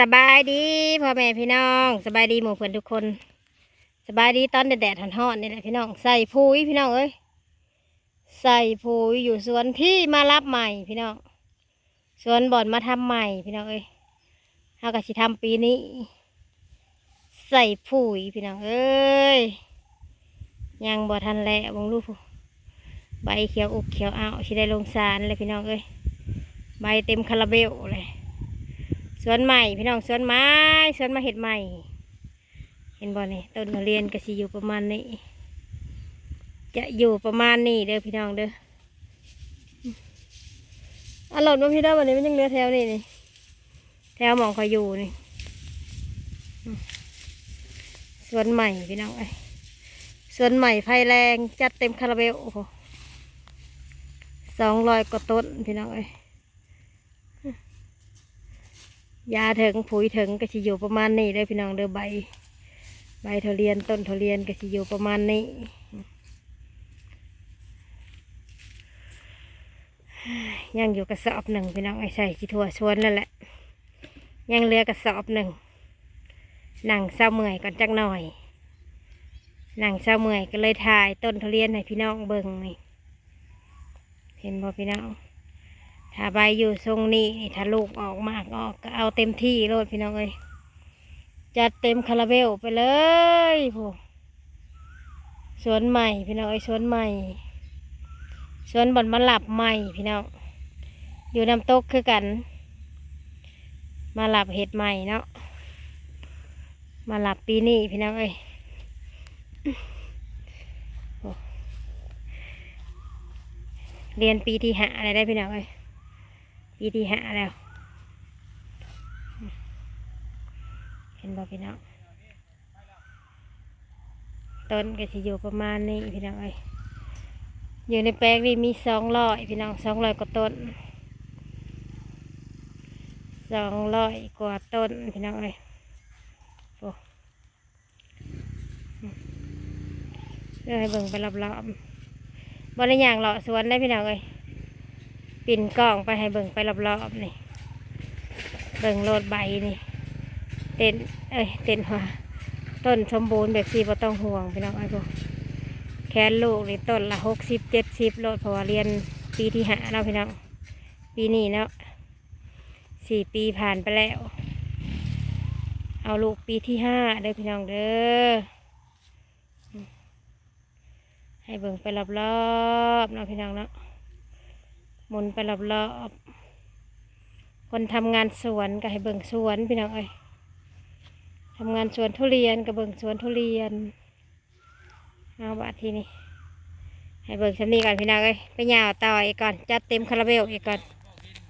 สบายดีพ่อแม่พี่น้องสบายดีหมู่เพื่อนทุกคนสบายดีตอนแดดๆร้อนๆนี่แหละพี่น้องใส่ปุ๋ยพี่น้องเอ้ยใส่ปุ๋ยอยู่สวนที่มารับใหม่พี่น้องสวนบ่อนมาทำใหม่พี่น้องเอ้ยเฮาก็สิทำปีนี้ใส่ปุ๋ยพี่น้องเอ้ยยังบ่ทันแล้ววงลูกใบเขียวอุกเขียวอ้าวสิได้ลงสารเลยพี่น้องเอ้ยใบเต็มคาราเบลเลยสวนใหม่พี่น้องสวนไม้สวนมาเห็ดใหม่เห็นบ่นี่ต้นทุเรียนก็สิอยู่ประมาณนี้จะอยู่ประมาณนี้เด้อพี่น้องเด้ออร่อยมั้ยพี่เด้อวันนี้มันยังเหลือแถวนี่นี่แถวหมองคอยอยู่นี่สวนใหม่พี่น้องไอ้สวนใหม่ไฟแรงจัดเต็มคาราเบลโอ้โห200 กว่าต้นพี่น้องไอ้ยาถึงปุ๋ยถึงก็สิอยู่ประมาณนี้เด้อพี่น้องเด้อใบทุเรียนต้นทุเรียนก็สิอยู่ประมาณนี้ยังอยู่กระสอบหนึ่งพี่น้องไอ้ใส่ขี้ถั่วชวนแล้วแหละยังเหลือกระสอบหนึ่งนั่งเศร้าเมื่อยก่อนจักหน่อยนั่งเศร้าเมื่อยก็เลยถ่ายต้นทุเรียนให้พี่น้องเบิ่งนี่เห็นบ่พี่น้องถ้าใบอยู่ทรงนี้ถ้าลูกออกมากออกก็เอาเต็มที่โลดพี่น้องเอ้ยจัดเต็มคาราเบลไปเลยพวกสวนใหม่พี่น้องไอ้สวนใหม่สวนบ่อนมาหลับใหม่พี่น้องอยู่น้ำตกคือกันมาหลับเห็ดใหม่เนาะมาหลับปีนี้พี่น้องเอ้ยเรียนปีที่5อะไรได้พี่น้องเอ้ยปีที่5แล้วเห็นบ่พี่น้องต้นก็จะอยู่ประมาณนี้พี่น้องเอ้ยอยู่ในแปลงนี่มี200พี่น้อง200 กว่าต้น200 กว่าต้นพี่น้องเอ้ยโอ้เรื่องให้เบิ่งไปรอบๆบ่ได้ย่างเลาะสวนได้พี่น้องเอ้ยปิ่นกล้องไปให้เบิ่งไปรอบๆนี่เบิ่งโลดใบนี่เต้นหัวต้นสมบูรณ์แบบที่บ่ต้องห่วงพี่น้องไอ้พวกแคนลูกนี่ต้นละ60-70โลดเพราะว่าเรียนปีที่5แล้วพี่น้องปีนี้เนาะ4 ปีผ่านไปแล้วเอาลูกปีที่5เด้อพี่น้องเด้อให้เบิ่งไปรอบๆเนาะพี่น้องเนาะหมุนไปรอบๆคนทำงานสวนก็ให้เบิ่งสวนพี่น้องเอ้ยทำงานสวนทุเรียนกับเบิ่งสวนทุเรียนเอาบาททีนี้ให้เบิ่งชั้นนี้ก่อนพี่น้องเอ้ยไปยาวต่ออีกก่อนจัดเต็มคาราเบลอีกก่อน